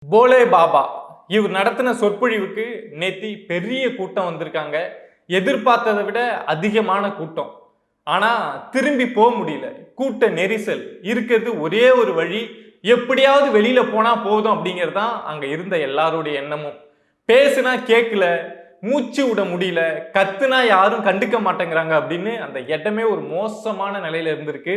போலே பாபா இவர் நடத்தின சொற்பொழிவுக்கு நேத்தி பெரிய கூட்டம் வந்திருக்காங்க. எதிர்பார்த்ததை விட அதிகமான கூட்டம். ஆனா திரும்பி போக முடியல. கூட்ட நெரிசல் இருக்கிறது. ஒரே ஒரு வழி, எப்படியாவது வெளியில போனா போதும் அப்படிங்கிறதான் அங்க இருந்த எல்லாருடைய எண்ணமும். பேசுனா கேட்கல, மூச்சு விட முடியல, கத்துனா யாரும் கண்டுக்க மாட்டேங்கிறாங்க அப்படின்னு அந்த இடமே ஒரு மோசமான நிலையில இருந்திருக்கு.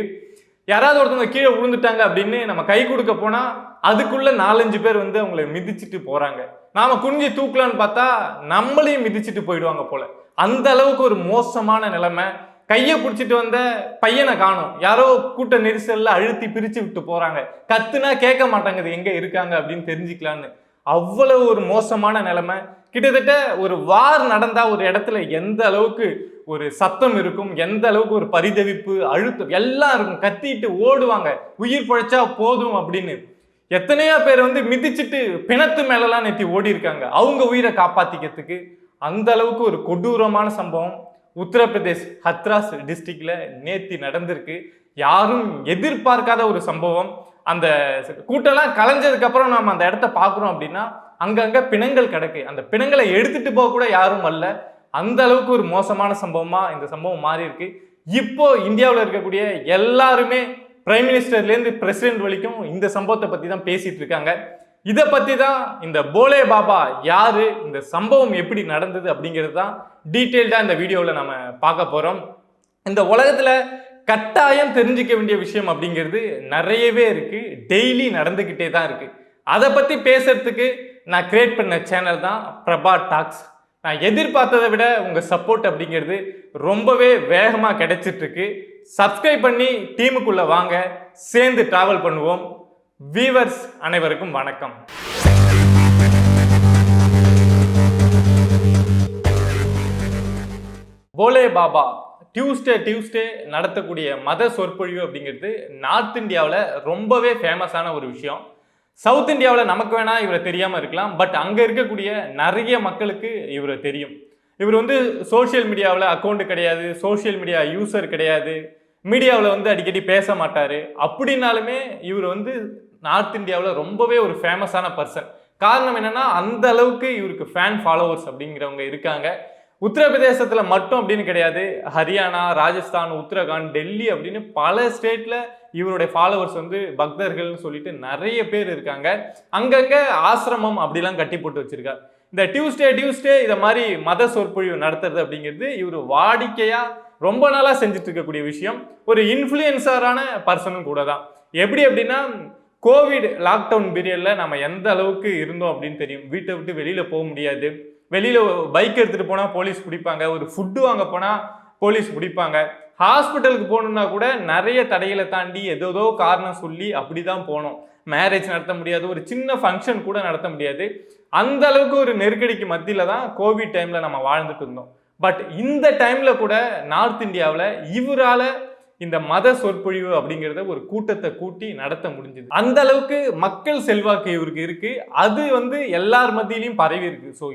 யாராவது ஒருத்தவங்க கீழே விழுந்துட்டாங்க அப்படின்னு நம்ம கை கொடுக்க போனா அதுக்குள்ள 4-5 பேர் வந்து அவங்களை மிதிச்சுட்டு போறாங்க. நாம குனிஞ்சு தூக்கலான்னு பார்த்தா நம்மளையும் மிதிச்சுட்டு போயிடுவாங்க போல. அந்த அளவுக்கு ஒரு மோசமான நிலைமை. கையை பிடிச்சிட்டு வந்த பையனை காணும், யாரோ கூட்ட நெரிசல்ல அழுத்தி பிரிச்சு விட்டு போறாங்க. கத்துனா கேட்க மாட்டாங்குது எங்க இருக்காங்க அப்படின்னு தெரிஞ்சுக்கலான்னு. அவ்வளவு ஒரு மோசமான நிலைமை. கிட்டத்தட்ட ஒரு வார் நடந்தா ஒரு இடத்துல எந்த அளவுக்கு ஒரு சத்தம் இருக்கும், எந்த அளவுக்கு ஒரு பரிதவிப்பு, அழுத்தம் எல்லாம் இருக்கும். கத்திட்டு ஓடுவாங்க, உயிர் பழைச்சா போதும் அப்படின்னு. எத்தனையோ பேர் வந்து மிதிச்சுட்டு பிணத்து மேலெல்லாம் நேத்தி ஓடி இருக்காங்க அவங்க உயிரை காப்பாத்திக்கிறதுக்கு. அந்த அளவுக்கு ஒரு கொடூரமான சம்பவம் உத்தரப்பிரதேஷ் ஹத்ராஸ் டிஸ்ட்ரிக்ட்ல நேத்தி நடந்திருக்கு. யாரும் எதிர்பார்க்காத ஒரு சம்பவம். அந்த கூட்டம்லாம் கலைஞ்சதுக்கு அப்புறம் நம்ம அந்த இடத்த பார்க்குறோம் அப்படின்னா அங்கங்க பிணங்கள் கிடக்கு. அந்த பிணங்களை எடுத்துட்டு போக கூட யாரும் வரல. அந்த அளவுக்கு ஒரு மோசமான சம்பவமா இந்த சம்பவம் மாறி இருக்கு. இப்போ இந்தியாவில் இருக்கக்கூடிய எல்லாருமே பிரைம் மினிஸ்டர்லேருந்து பிரசிடென்ட் வரைக்கும் இந்த சம்பவத்தை பத்தி தான் பேசிட்டு இருக்காங்க. இதை பத்தி தான் இந்த போலே பாபா யாரு, இந்த சம்பவம் எப்படி நடந்தது அப்படிங்கிறது தான் டீட்டெயில்டா இந்த வீடியோவில் நம்ம பார்க்க போறோம். இந்த உலகத்துல கட்டாயம் தெரிஞ்சுக்க வேண்டிய விஷயம் அப்படிங்கிறது நிறையவே இருக்கு, டெய்லி நடந்துகிட்டே தான் இருக்கு. அதை பத்தி பேசுறதுக்கு நான் கிரியேட் பண்ண சேனல் தான் பிரபா டாக்ஸ். நான் எதிர்பார்த்ததை விட உங்க சப்போர்ட் அப்படிங்கிறது ரொம்பவே வேகமா கிடைச்சிட்டு இருக்கு. சப்ஸ்கிரைப் பண்ணி டீமுக்குள்ள வாங்க, சேர்ந்து டிராவல் பண்ணுவோம். வியூவர்ஸ் அனைவருக்கும் வணக்கம். போலே பாபா டியூஸ்டே நடத்தக்கூடிய மத சொற்பொழிவு அப்படிங்கிறது நார்த் இந்தியாவில் ரொம்பவே ஃபேமஸான ஒரு விஷயம். சவுத் இந்தியாவில் நமக்கு வேணா இவரை தெரியாமல் இருக்கலாம், பட் அங்கே இருக்கக்கூடிய நிறைய மக்களுக்கு இவரை தெரியும். இவர் வந்து சோஷியல் மீடியாவில் அக்கௌண்ட் கிடையாது, சோஷியல் மீடியா யூசர் கிடையாது, மீடியாவில் வந்து அடிக்கடி பேச மாட்டார். அப்படின்னாலுமே இவர் வந்து நார்த் இந்தியாவில் ரொம்பவே ஒரு ஃபேமஸான பர்சன். காரணம் என்னன்னா அந்த அளவுக்கு இவருக்கு ஃபேன் ஃபாலோவர்ஸ் அப்படிங்கிறவங்க இருக்காங்க. உத்தரப்பிரதேசத்தில் மட்டும் அப்படின்னு கிடையாது, ஹரியானா, ராஜஸ்தான், உத்தரகாண்ட், டெல்லி அப்படின்னு பல ஸ்டேட்ல இவருடைய ஃபாலோவர்ஸ் வந்து பக்தர்கள்னு சொல்லிட்டு நிறைய பேர் இருக்காங்க. அங்கங்க ஆசிரமம் அப்படிலாம் கட்டி போட்டு வச்சிருக்காரு. இந்த டியூஸ்டே இதை மாதிரி மத சொற்பொழிவு நடத்துறது அப்படிங்கிறது இவர் வாடிக்கையா ரொம்ப நாளா செஞ்சுட்டு இருக்கக்கூடிய விஷயம். ஒரு இன்ஃப்ளூயன்சரான பர்சனும் கூட தான். எப்படி அப்படின்னா கோவிட் லாக்டவுன் பீரியட்ல நம்ம எந்த அளவுக்கு இருந்தோம் அப்படின்னு தெரியும். வீட்டை விட்டு வெளியில போக முடியாது, வெளியில பைக் எடுத்துட்டு போனா போலீஸ் பிடிப்பாங்க, ஒரு ஃபுட்டு வாங்க போனா போலீஸ் பிடிப்பாங்க, ஹாஸ்பிட்டலுக்கு போகணும்னா கூட நிறைய தடைகளை தாண்டி ஏதோ காரணம் சொல்லி அப்படிதான் போனோம். மேரேஜ் நடத்த முடியாது, ஒரு சின்ன ஃபங்க்ஷன் கூட நடத்த முடியாது. அந்த அளவுக்கு ஒரு நெருக்கடிக்கு மத்தியில தான் கோவிட் டைம்ல நம்ம வாழ்ந்துட்டு இருந்தோம். பட் இந்த டைம்ல கூட நார்த் இந்தியாவில் இவரால இந்த மத சொற்பொழிவு அப்படிங்கிறத ஒரு கூட்டத்தை கூட்டி நடத்த முடிஞ்சது. அந்த அளவுக்கு மக்கள் செல்வாக்கு இவருக்கு இருக்கு. அது வந்து எல்லார் மத்தியிலையும் பரவி இருக்கு. ஸோ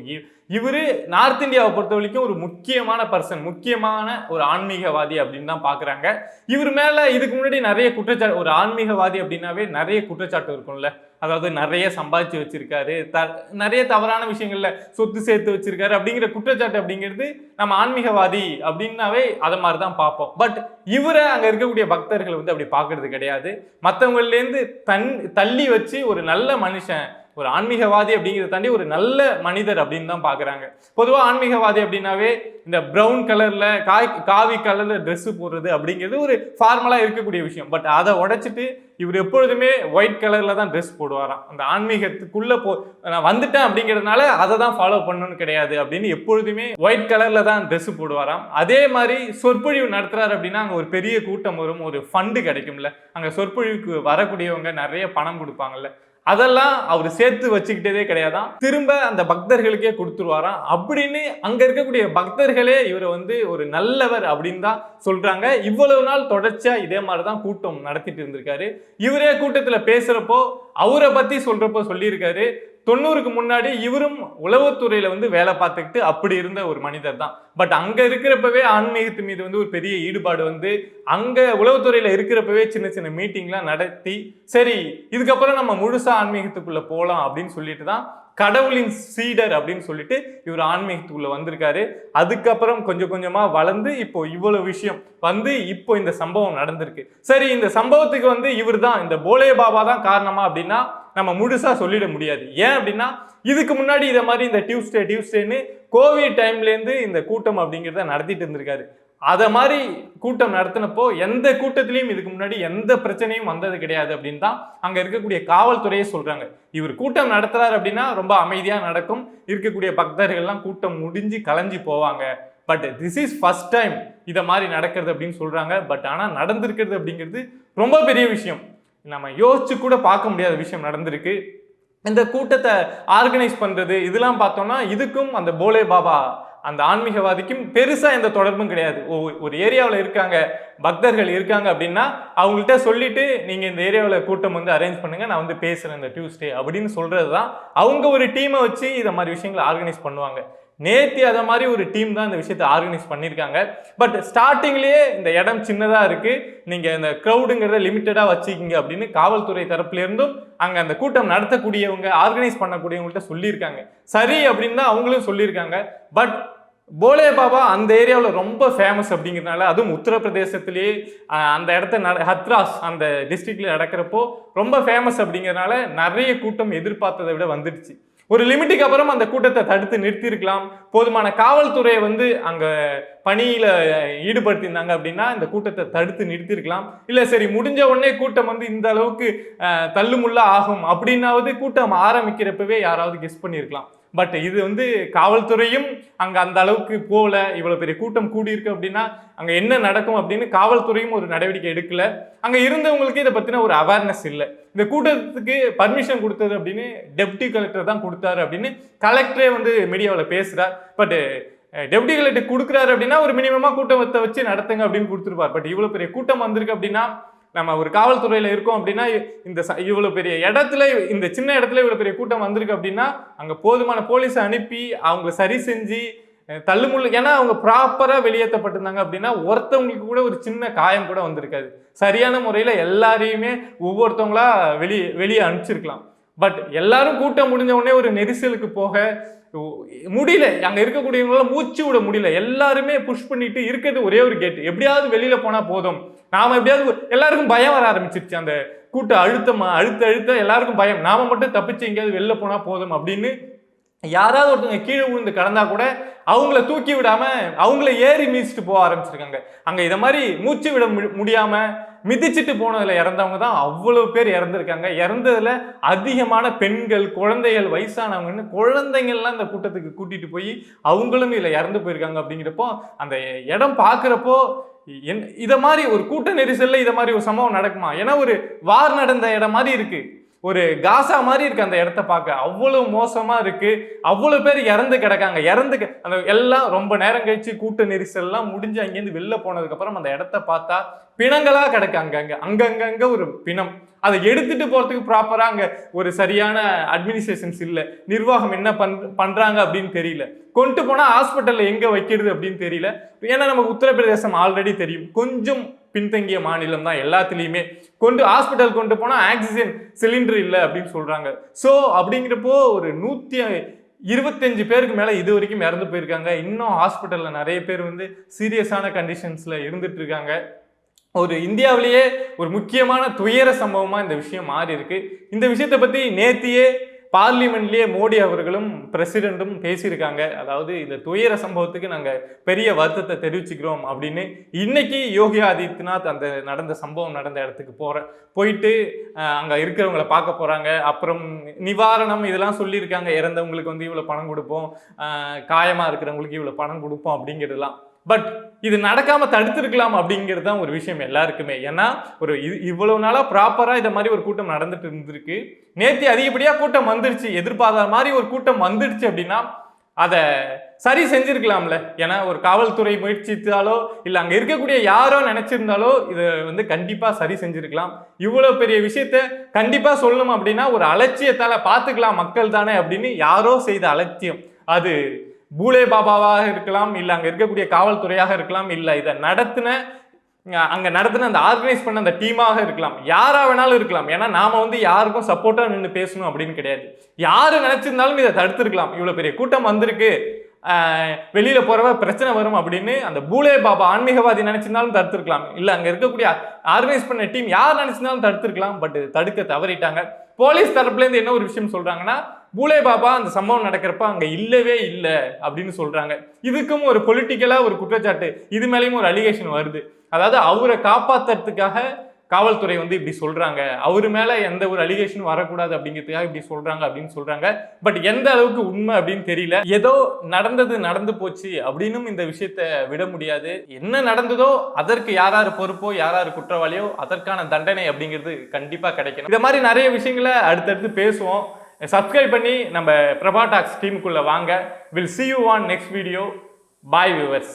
இவரு நார்த் இந்தியாவை பொறுத்த வரைக்கும் ஒரு முக்கியமான பர்சன், முக்கியமான ஒரு ஆன்மீகவாதி அப்படின்னு தான் பாக்குறாங்க. இவர் மேல இதுக்கு முன்னாடி நிறைய குற்றச்சாட்டு, ஒரு ஆன்மீகவாதி அப்படின்னாவே நிறைய குற்றச்சாட்டு இருக்கும்ல. அதாவது நிறைய சம்பாதிச்சு வச்சிருக்காரு, நிறைய தவறான விஷயங்கள்ல சொத்து சேர்த்து வச்சிருக்காரு அப்படிங்கிற குற்றச்சாட்டு அப்படிங்கிறது நம்ம ஆன்மீகவாதி அப்படின்னாவே அதை மாதிரிதான் பார்ப்போம். பட் இவரை அங்க இருக்கக்கூடிய பக்தர்கள் வந்து அப்படி பாக்குறது கிடையாது. மற்றவங்கள்ல இருந்து தள்ளி வச்சு ஒரு நல்ல மனுஷன், ஒரு ஆன்மீகவாதி அப்படிங்கிறத தாண்டி ஒரு நல்ல மனிதர் அப்படின்னு தான் பாக்குறாங்க. பொதுவா ஆன்மீகவாதி அப்படின்னாவே இந்த பிரவுன் கலர்ல காவி கலர்ல ட்ரெஸ் போடுறது அப்படிங்கிறது ஒரு ஃபார்மலா இருக்கக்கூடிய விஷயம். பட் அதை உடைச்சிட்டு இவர் எப்பொழுதுமே ஒயிட் கலர்ல தான் ட்ரெஸ் போடுவாராம். அந்த ஆன்மீகத்துக்குள்ள நான் வந்துட்டேன் அப்படிங்கிறதுனால அதை தான் ஃபாலோ பண்ணணும்னு கிடையாது அப்படின்னு எப்பொழுதுமே ஒயிட் கலர்ல தான் ட்ரெஸ் போடுவாராம். அதே மாதிரி சொற்பொழிவு நடத்துறாரு அப்படின்னா அங்க ஒரு பெரிய கூட்டம் வரும், ஒரு ஃபண்டு கிடைக்கும்ல, அங்க சொற்பொழிவுக்கு வரக்கூடியவங்க நிறைய பணம் கொடுப்பாங்கல்ல, அதெல்லாம் அவர் சேர்த்து வச்சுக்கிட்டதே கிடையாதான், திரும்ப அந்த பக்தர்களுக்கே கொடுத்துருவாராம். அப்படின்னு அங்க இருக்கக்கூடிய பக்தர்களே இவரை வந்து ஒரு நல்லவர் அப்படின்னு தான் சொல்றாங்க. இவ்வளவு நாள் தொடர்ச்சியா இதே மாதிரிதான் கூட்டம் நடத்திட்டு இருந்திருக்காரு. இவரே கூட்டத்துல பேசுறப்போ அவரை பத்தி சொல்றப்போ சொல்லியிருக்காரு, 90க்கு முன்னாடி இவரும் உளவுத்துறையில வந்து வேலை பார்த்துக்கிட்டு அப்படி இருந்த ஒரு மனிதர் தான். பட் அங்க இருக்கிறப்பவே ஆன்மீகத்து மீது வந்து ஒரு பெரிய ஈடுபாடு வந்து அங்க உளவுத்துறையில இருக்கிறப்பவே சின்ன சின்ன மீட்டிங்லாம் நடத்தி சரி இதுக்கப்புறம் நம்ம முழுசா ஆன்மீகத்துக்குள்ள போலாம் அப்படின்னு சொல்லிட்டு தான் கடவுளின் சீடர் அப்படின்னு சொல்லிட்டு இவர் ஆன்மீகத்துக்குள்ள வந்திருக்காரு. அதுக்கப்புறம் கொஞ்சம் கொஞ்சமா வளர்ந்து இப்போ இவ்வளவு விஷயம் வந்து இப்போ இந்த சம்பவம் நடந்திருக்கு. சரி, இந்த சம்பவத்துக்கு வந்து இவர் தான் இந்த போலே பாபா தான் காரணமா அப்படின்னா நம்ம முழுசா சொல்லிட முடியாது. ஏன் அப்படின்னா இதுக்கு முன்னாடி இதை மாதிரி இந்த டியூஸ்டேன்னு கோவிட் டைம்லேருந்து இந்த கூட்டம் அப்படிங்கிறத நடத்திட்டு இருந்திருக்காரு. அதை மாதிரி கூட்டம் நடத்தினப்போ எந்த கூட்டத்திலையும் இதுக்கு முன்னாடி எந்த பிரச்சனையும் வந்தது கிடையாது அப்படின்னு தான் அங்க இருக்கக்கூடிய காவல்துறையே சொல்றாங்க. இவர் கூட்டம் நடத்துறாரு அப்படின்னா ரொம்ப அமைதியா நடக்கும், இருக்கக்கூடிய பக்தர்கள்லாம் கூட்டம் முடிஞ்சு கலைஞ்சு போவாங்க. But this is first time இதை மாதிரி நடக்கிறது அப்படின்னு சொல்றாங்க. பட் ஆனால் நடந்திருக்கிறது அப்படிங்கிறது ரொம்ப பெரிய விஷயம், நம்ம யோசிச்சு கூட பார்க்க முடியாத விஷயம் நடந்திருக்கு. இந்த கூட்டத்தை ஆர்கனைஸ் பண்றது இதெல்லாம் பார்த்தோம்னா இதுக்கும் அந்த போலே பாபா அந்த ஆன்மீகவாதிக்கும் பெருசா எந்த தொடர்பும் கிடையாது. ஒரு ஏரியாவில் இருக்காங்க, பக்தர்கள் இருக்காங்க அப்படின்னா அவங்கள்ட்ட சொல்லிட்டு நீங்க இந்த ஏரியாவில் கூட்டம் வந்து அரேஞ்ச் பண்ணுங்க, நான் வந்து பேசுறேன் இந்த டியூஸ்டே அப்படின்னு சொல்றதுதான். அவங்க ஒரு டீமை வச்சு இதை மாதிரி விஷயங்களை ஆர்கனைஸ் பண்ணுவாங்க. நேத்தி அதை மாதிரி ஒரு டீம் தான் இந்த விஷயத்தை ஆர்கனைஸ் பண்ணியிருக்காங்க. பட் ஸ்டார்டிங்லேயே இந்த இடம் சின்னதாக இருக்கு, நீங்க இந்த க்ரௌடுங்கிறத லிமிட்டடா வச்சுக்கிங்க அப்படின்னு காவல்துறை தரப்புல இருந்தும் அங்க அந்த கூட்டம் நடத்தக்கூடியவங்க ஆர்கனைஸ் பண்ணக்கூடியவங்கள்ட்ட சொல்லியிருக்காங்க. சரி அப்படின்னு தான் அவங்களும் சொல்லியிருக்காங்க. பட் போலே பாபா அந்த ஏரியாவில் ரொம்ப ஃபேமஸ் அப்படிங்கிறதுனால, அதுவும் உத்தரப்பிரதேசத்திலேயே அந்த இடத்த ஹத்ராஸ் அந்த டிஸ்ட்ரிக்ட்ல நடக்கிறப்போ ரொம்ப ஃபேமஸ் அப்படிங்கிறதுனால நிறைய கூட்டம் எதிர்பார்த்ததை விட வந்துடுச்சு. ஒரு லிமிட்டுக்கு அப்புறம் அந்த கூட்டத்தை தடுத்து நிறுத்தியிருக்கலாம், போதுமான காவல்துறையை வந்து அங்க பணியில ஈடுபடுத்தியிருந்தாங்க அப்படின்னா இந்த கூட்டத்தை தடுத்து நிறுத்தியிருக்கலாம். இல்ல சரி முடிஞ்ச உடனே கூட்டம் வந்து இந்த அளவுக்கு தள்ளுமுள்ளா ஆகும் அப்படின்னாவது கூட்டம் ஆரம்பிக்கிறப்பவே யாராவது கெஸ் பண்ணியிருக்கலாம். பட் இது வந்து காவல்துறையும் அங்க அந்த அளவுக்கு போல, இவ்வளவு பெரிய கூட்டம் கூடியிருக்கு அப்படின்னா அங்க என்ன நடக்கும் அப்படின்னு காவல்துறையும் ஒரு நடவடிக்கை எடுக்கல. அங்க இருந்தவங்களுக்கு இதை பத்தின ஒரு அவேர்னஸ் இல்லை. இந்த கூட்டத்துக்கு பர்மிஷன் கொடுத்தது அப்படின்னு டெப்டி கலெக்டர் தான் கொடுத்தாரு அப்படின்னு கலெக்டரே வந்து மீடியாவில் பேசுறார். பட் டெப்டி கலெக்டர் கொடுக்குறாரு அப்படின்னா ஒரு மினிமமா கூட்டத்தை வச்சு நடத்துங்க அப்படின்னு கொடுத்துருப்பார். பட் இவ்வளவு பெரிய கூட்டம் வந்திருக்கு அப்படின்னா நம்ம ஒரு காவல்துறையில இருக்கோம் அப்படின்னா இந்த இவ்வளவு பெரிய இடத்துல, இந்த சின்ன இடத்துல இவ்வளவு பெரிய கூட்டம் வந்திருக்கு அப்படின்னா அங்க போதுமான போலீஸை அனுப்பி அவங்களை சரி செஞ்சு தள்ளுமுள்ளு, ஏன்னா அவங்க ப்ராப்பரா வெளியேற்றப்பட்டிருந்தாங்க அப்படின்னா ஒருத்தவங்களுக்கு கூட ஒரு சின்ன காயம் கூட வந்திருக்காது. சரியான முறையில எல்லாரையுமே ஒவ்வொருத்தவங்களா வெளியே அனுப்பிச்சிருக்கலாம். பட் எல்லாரும் கூட்டம் முடிஞ்ச உடனே ஒரு நெரிசலுக்கு போக முடியல, அங்க இருக்கக்கூடியவங்களால மூச்சு விட முடியல. எல்லாருமே புஷ் பண்ணிட்டு இருக்கிறது ஒரே ஒரு கேட், எப்படியாவது வெளியில போனா போதும், நாம எப்படியாவது, எல்லாருக்கும் பயம் வர ஆரம்பிச்சிருச்சு. அந்த கூட்ட அழுத்த எல்லாருக்கும் பயம், நாம மட்டும் தப்பிச்சு எங்கேயாவது வெளில போனா போதும் அப்படின்னு யாராவது ஒருத்தவங்க கீழே விழுந்து கடந்தா கூட அவங்கள தூக்கி விடாம அவங்கள ஏறி மீச்சிட்டு போக ஆரம்பிச்சிருக்காங்க. அங்க இதை மாதிரி மூச்சு விட முடியாம மிதிச்சுட்டு போனதுல இறந்தவங்க தான் அவ்வளவு பேர் இறந்துருக்காங்க. இறந்ததுல அதிகமான பெண்கள், குழந்தைகள், வயசானவங்கன்னு குழந்தைங்கள்லாம் இந்த கூட்டத்துக்கு கூட்டிட்டு போய் அவங்களும் இதுல இறந்து போயிருக்காங்க. அப்படிங்கிறப்போ அந்த இடம் பாக்குறப்போ இத மாதிரி ஒரு கூட்ட நெரிசல்ல இத மாதிரி ஒரு சம்பவம் நடக்குமா? ஏன்னா ஒரு வார் நடந்த இடம் மாதிரி இருக்கு, ஒரு காசா மாதிரி இருக்கு அந்த இடத்த பார்க்க, அவ்வளவு மோசமா இருக்கு. அவ்வளவு பேர் இறந்து கிடக்காங்க. அந்த எல்லாம் ரொம்ப நேரம் கழிச்சு கூட்ட நெரிசல் எல்லாம் முடிஞ்சு அங்கேருந்து வெளில போனதுக்கு அப்புறம் அந்த இடத்த பார்த்தா பிணங்களா கிடக்கு. அங்கங்க ஒரு பிணம். அதை எடுத்துட்டு போறதுக்கு ப்ராப்பரா அங்க ஒரு சரியான அட்மினிஸ்ட்ரேஷன்ஸ் இல்லை, நிர்வாகம் என்ன பண்றாங்க அப்படின்னு தெரியல. கொண்டு போனா ஹாஸ்பிட்டல்ல எங்க வைக்கிறது அப்படின்னு தெரியல. ஏன்னா நமக்கு உத்தரப்பிரதேசம் ஆல்ரெடி தெரியும், கொஞ்சம் பின்தங்கிய மாநிலம் தான். எல்லாத்துலேயுமே ஹாஸ்பிட்டல் கொண்டு போனா ஆக்சிஜன் சிலிண்டர் இல்லை அப்படின்னு சொல்றாங்க. ஸோ அப்படிங்கிறப்போ ஒரு 125 பேருக்கு மேல இது வரைக்கும் இறந்து போயிருக்காங்க. இன்னும் ஹாஸ்பிட்டல்ல நிறைய பேர் வந்து சீரியஸான கண்டிஷன்ஸ்ல இருந்துட்டு இருக்காங்க. ஒரு இந்தியாவிலேயே ஒரு முக்கியமான துயர சம்பவமா இந்த விஷயம் மாறி இருக்கு. இந்த விஷயத்தை பத்தி நேத்தியே பார்லிமெண்ட்லயே மோடி அவர்களும் பிரசிடென்ட்டும் பேசியிருக்காங்க. அதாவது இந்த துயர சம்பவத்துக்கு நாங்க பெரிய வருத்தத்தை தெரிவிச்சுக்கிறோம் அப்படின்னு. இன்னைக்கு யோகி ஆதித்யநாத் அந்த நடந்த சம்பவம் நடந்த இடத்துக்கு போயிட்டு அங்க இருக்கிறவங்களை பார்க்க போறாங்க. அப்புறம் நிவாரணம் இதெல்லாம் சொல்லியிருக்காங்க, இறந்தவங்களுக்கு வந்து இவ்வளவு பணம் கொடுப்போம், காயமா இருக்கிறவங்களுக்கு இவ்வளவு பணம் கொடுப்போம் அப்படிங்கிறதுலாம். பட் இது நடக்காம தடுத்திருக்கலாம் அப்படிங்கிறது தான் ஒரு விஷயம் எல்லாருக்குமே. ஏன்னா ஒரு இவ்வளவு நாளா ப்ராப்பரா இதை மாதிரி ஒரு கூட்டம் நடந்துட்டு இருந்திருக்கு. நேற்று அதிகப்படியா கூட்டம் வந்துடுச்சு, எதிர்பார்த்த மாதிரி ஒரு கூட்டம் வந்துடுச்சு அப்படின்னா அதை சரி செஞ்சிருக்கலாம்ல. ஏன்னா ஒரு காவல்துறை முயற்சித்தாலோ இல்லை அங்கே இருக்கக்கூடிய யாரோ நினைச்சிருந்தாலோ இதை வந்து கண்டிப்பாக சரி செஞ்சிருக்கலாம். இவ்வளோ பெரிய விஷயத்த கண்டிப்பாக சொல்லணும் அப்படின்னா ஒரு அலட்சியத்தால் பார்த்துக்கலாம் மக்கள் தானே அப்படின்னு யாரோ செய்த அலட்சியம். அது பூலே பாபாவாக இருக்கலாம், இல்லை அங்கே இருக்கக்கூடிய காவல்துறையாக இருக்கலாம், இல்லை இதை அங்கே நடத்தின அந்த ஆர்கனைஸ் பண்ண அந்த டீமாக இருக்கலாம், யாரா வேணாலும் இருக்கலாம். ஏன்னா நாம வந்து யாருக்கும் சப்போர்ட்டா நின்று பேசணும் அப்படின்னு கிடையாது. யாரு நினைச்சிருந்தாலும் இதை தடுத்திருக்கலாம். இவ்வளவு பெரிய கூட்டம் வந்திருக்கு, வெளியில போறவ பிரச்சனை வரும் அப்படின்னு அந்த பூலே பாபா ஆன்மீகவாதி நினைச்சிருந்தாலும் தடுத்திருக்கலாம், இல்ல அங்க இருக்கக்கூடிய ஆர்கனைஸ் பண்ண டீம் யார் நினைச்சிருந்தாலும் தடுத்திருக்கலாம். பட் தடுக்க தவறிட்டாங்க. போலீஸ் தரப்புல இருந்து என்ன ஒரு விஷயம் சொல்றாங்கன்னா, பூலே பாபா அந்த சம்பவம் நடக்கிறப்ப அங்க இல்லவே இல்லை அப்படின்னு சொல்றாங்க. இதுக்கும் ஒரு பொலிட்டிக்கலா ஒரு குற்றச்சாட்டு, இது மேலேயும் ஒரு அலிகேஷன் வருது. அதாவது அவரை காப்பாத்துறதுக்காக காவல்துறை வந்து இப்படி சொல்றாங்க, அவரு மேல எந்த ஒரு அலிகேஷன் வரக்கூடாது அப்படிங்கிறதுக்காக இப்படி சொல்றாங்க அப்படின்னு சொல்றாங்க. பட் எந்த அளவுக்கு உண்மை அப்படின்னு தெரியல. ஏதோ நடந்து போச்சு அப்படின்னு இந்த விஷயத்த விட முடியாது. என்ன நடந்ததோ அதற்கு யாராரு பொறுப்போ யாராரு குற்றவாளியோ அதற்கான தண்டனை அப்படிங்கிறது கண்டிப்பா கிடைக்கணும். இந்த மாதிரி நிறைய விஷயங்களை அடுத்தடுத்து பேசுவோம். சப்ஸ்கிரைப் பண்ணி நம்ம பிரபா டாக்ஸ் டீமுக்குள்ள வாங்க. Will see you on next video. Bye viewers.